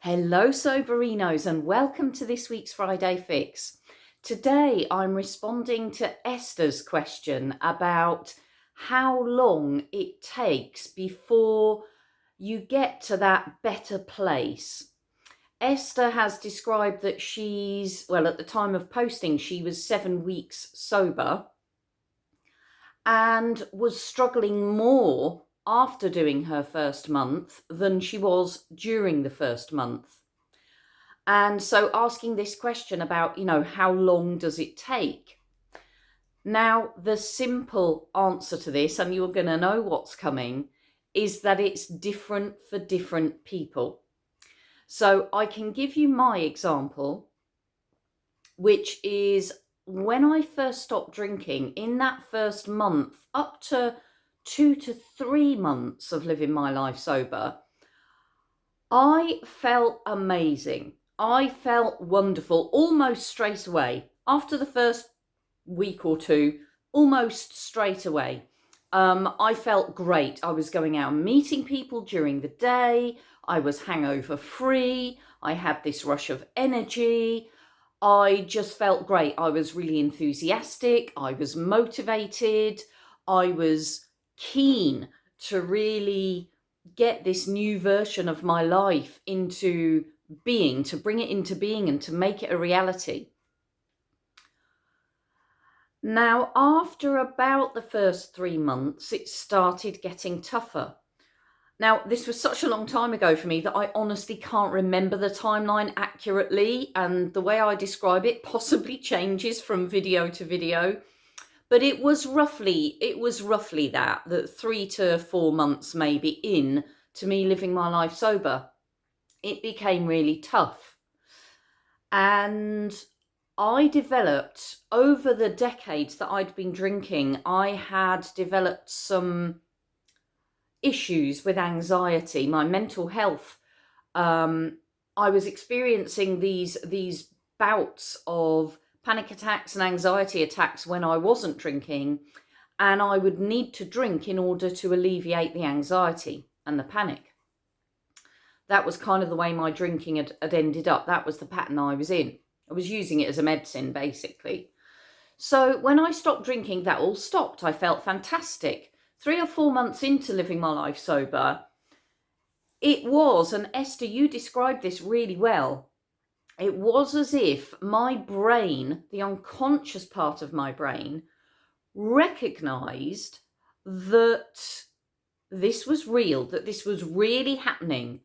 Hello, Soberinos, and welcome to this week's Friday Fix. Today, I'm responding to Esther's question about how long it takes before you get to that better place. Esther has described that at the time of posting, she was 7 weeks sober and was struggling more after doing her first month than she was during the first month. And so asking this question about, how long does it take? Now, the simple answer to this, and you're going to know what's coming, is that it's different for different people. So I can give you my example, which is when I first stopped drinking, in that first month, up to 2 to 3 months of living my life sober, I felt amazing. I felt wonderful almost straight away. After the first week or two, almost straight away. I felt great. I was going out and meeting people during the day. I was hangover free. I had this rush of energy. I just felt great. I was really enthusiastic. I was motivated. I was keen to really get this new version of my life into being, to bring it into being and to make it a reality. Now, after about the first 3 months, it started getting tougher. Now, this was such a long time ago for me that I honestly can't remember the timeline accurately, and the way I describe it possibly changes from video to video. But it was roughly that 3 to 4 months maybe in to me living my life sober. It became really tough. And I developed, over the decades that I'd been drinking, I had developed some issues with anxiety, my mental health. I was experiencing these bouts of panic attacks and anxiety attacks when I wasn't drinking, and I would need to drink in order to alleviate the anxiety and the panic. That was kind of the way my drinking had ended up. That was the pattern I was in. I was using it as a medicine, basically. So when I stopped drinking, that all stopped. I felt fantastic. 3 or 4 months into living my life sober, it was, and Esther, you described this really well, it was as if my brain, the unconscious part of my brain, recognized that this was real, that this was really happening,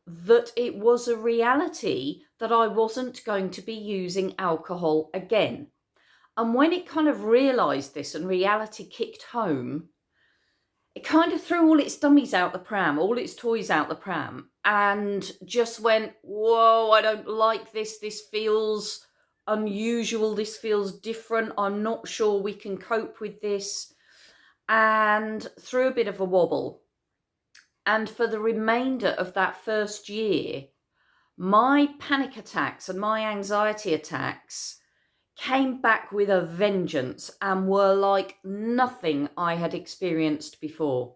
that it was a reality that I wasn't going to be using alcohol again. And when it kind of realised this and reality kicked home, it kind of threw all its dummies out the pram, all its toys out the pram, and just went, whoa, I don't like this. This feels unusual. This feels different. I'm not sure we can cope with this. And threw a bit of a wobble. And for the remainder of that first year, my panic attacks and my anxiety attacks came back with a vengeance and were like nothing I had experienced before.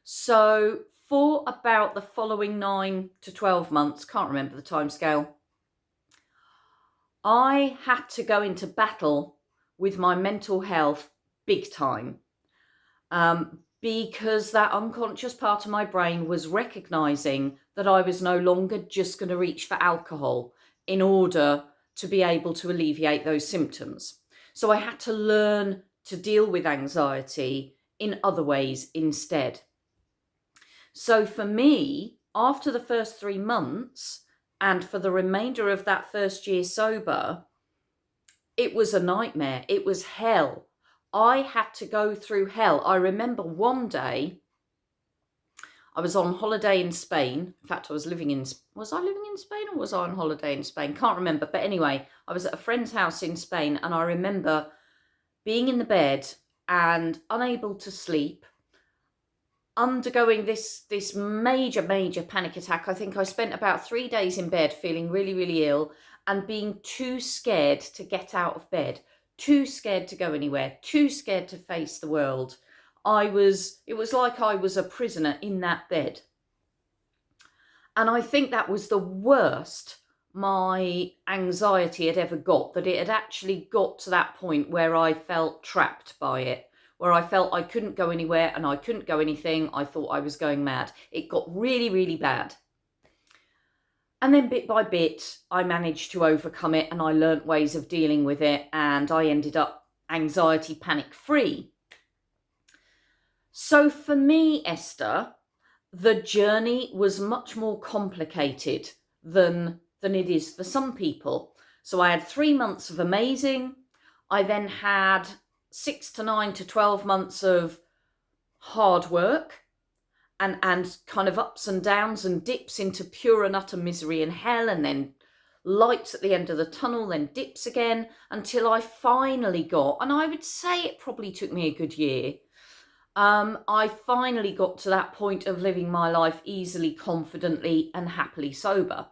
So for about the following 9 to 12 months, can't remember the time scale, I had to go into battle with my mental health big time. Because that unconscious part of my brain was recognizing that I was no longer just going to reach for alcohol in order to be able to alleviate those symptoms. So I had to learn to deal with anxiety in other ways instead. So for me, after the first 3 months and for the remainder of that first year sober, it was a nightmare. It was hell. I had to go through hell. I remember one day I was on holiday in Spain. In fact, was I living in Spain or was I on holiday in Spain? Can't remember. But anyway, I was at a friend's house in Spain, and I remember being in the bed and unable to sleep, undergoing this major panic attack. I think I spent about 3 days in bed feeling really, really ill and being too scared to get out of bed. Too scared to go anywhere, too scared to face the world. It was like I was a prisoner in that bed. And I think that was the worst my anxiety had ever got, that it had actually got to that point where I felt trapped by it, where I felt I couldn't go anywhere and I couldn't go anything. I thought I was going mad. It got really, really bad. And then bit by bit, I managed to overcome it and I learnt ways of dealing with it, and I ended up anxiety panic free. So for me, Esther, the journey was much more complicated than it is for some people. So I had 3 months of amazing. I then had 6 to 9 to 12 months of hard work and kind of ups and downs and dips into pure and utter misery and hell, and then lights at the end of the tunnel, then dips again, until I finally got, and I would say it probably took me a good year, I finally got to that point of living my life easily, confidently, and happily sober.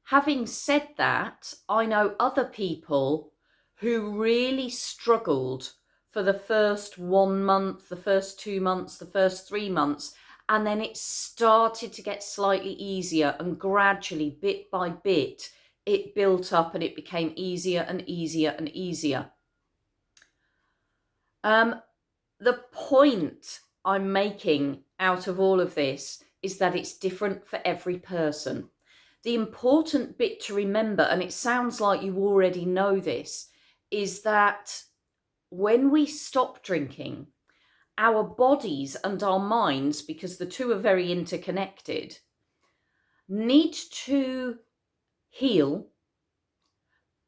Having said that, I know other people who really struggled for the first 1 month, the first 2 months, the first 3 months, and then it started to get slightly easier, and gradually, bit by bit, it built up and it became easier and easier and easier. The point I'm making out of all of this is that it's different for every person. The important bit to remember, and it sounds like you already know this, is that when we stop drinking, our bodies and our minds, because the two are very interconnected, need to heal,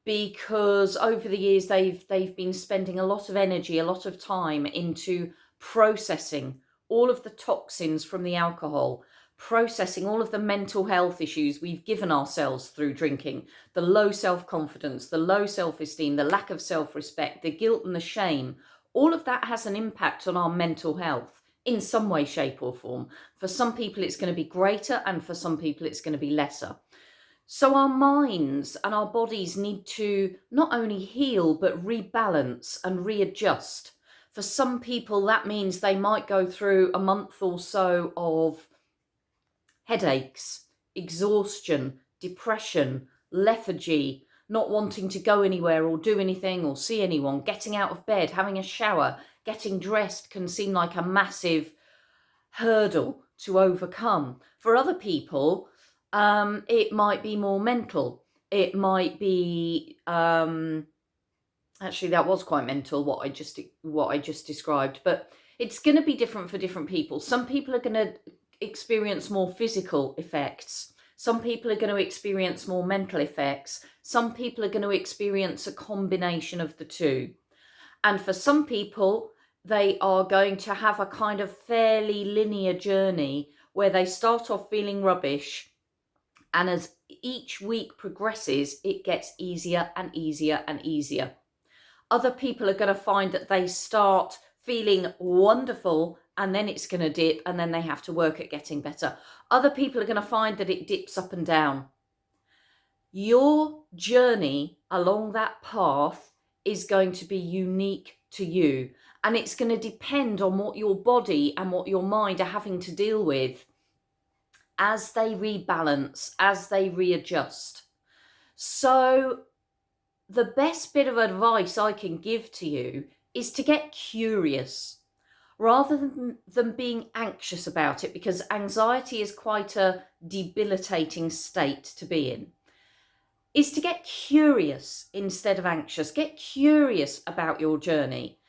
because over the years they've been spending a lot of energy, a lot of time into processing all of the toxins from the alcohol, processing all of the mental health issues we've given ourselves through drinking, the low self-confidence, the low self-esteem, the lack of self-respect, the guilt and the shame. All of that has an impact on our mental health in some way, shape or form. For some people it's going to be greater, and for some people it's going to be lesser. So our minds and our bodies need to not only heal, but rebalance and readjust. For some people, that means they might go through a month or so of headaches, exhaustion, depression, lethargy, not wanting to go anywhere or do anything or see anyone, getting out of bed, having a shower, getting dressed can seem like a massive hurdle to overcome. For other people, it might be more mental. It might be, actually that was quite mental, what I just described, but it's going to be different for different people. Some people are going to experience more physical effects. Some people are going to experience more mental effects. Some people are going to experience a combination of the two. And for some people, they are going to have a kind of fairly linear journey where they start off feeling rubbish, and as each week progresses, it gets easier and easier and easier. Other people are going to find that they start feeling wonderful, and then it's going to dip, and then they have to work at getting better. Other people are going to find that it dips up and down. Your journey along that path is going to be unique to you, and it's going to depend on what your body and what your mind are having to deal with as they rebalance, as they readjust. So the best bit of advice I can give to you is to get curious rather than being anxious about it, because anxiety is quite a debilitating state to be in. Is to get curious instead of anxious. Get curious about your journey.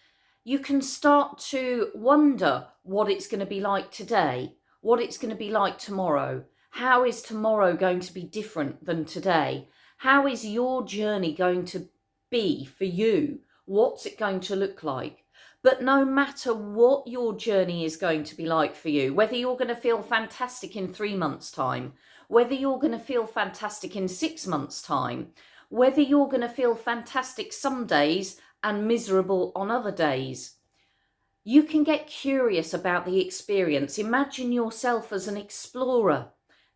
You can start to wonder what it's going to be like today, what it's going to be like tomorrow. How is tomorrow going to be different than today? How is your journey going to be for you? What's it going to look like? But no matter what your journey is going to be like for you, whether you're going to feel fantastic in 3 months' time, whether you're going to feel fantastic in 6 months' time, whether you're going to feel fantastic some days and miserable on other days, you can get curious about the experience. Imagine yourself as an explorer,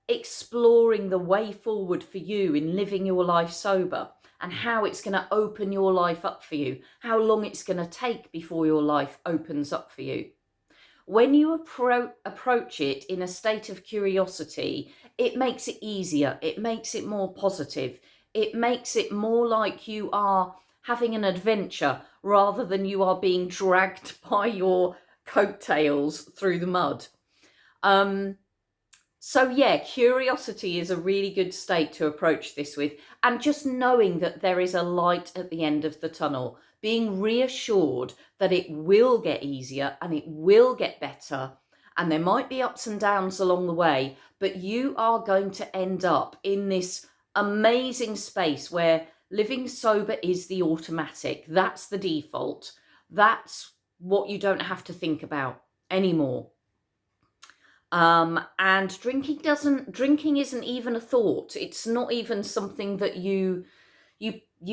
exploring the way forward for you in living your life sober, and how it's going to open your life up for you, how long it's going to take before your life opens up for you. When you approach it in a state of curiosity, it makes it easier, it makes it more positive, it makes it more like you are having an adventure rather than you are being dragged by your coattails through the mud. So yeah, curiosity is a really good state to approach this with, and just knowing that there is a light at the end of the tunnel, being reassured that it will get easier and it will get better, and there might be ups and downs along the way, but you are going to end up in this amazing space where living sober is the automatic. That's the default. That's what you don't have to think about anymore. And drinking isn't even a thought. It's not even something that you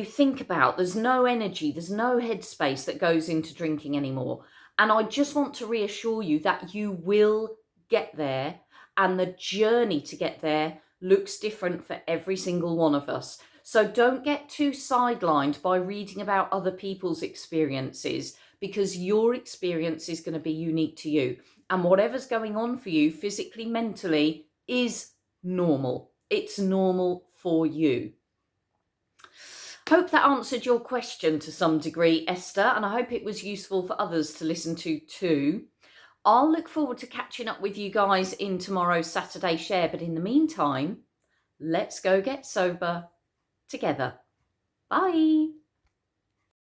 think about. There's no energy, there's no headspace that goes into drinking anymore. And I just want to reassure you that you will get there, and the journey to get there looks different for every single one of us. So don't get too sidelined by reading about other people's experiences, because your experience is going to be unique to you. And whatever's going on for you physically, mentally, is normal. It's normal for you. Hope that answered your question to some degree, Esther, and I hope it was useful for others to listen to too. I'll look forward to catching up with you guys in tomorrow's Saturday Share, but in the meantime, let's go get sober together. Bye.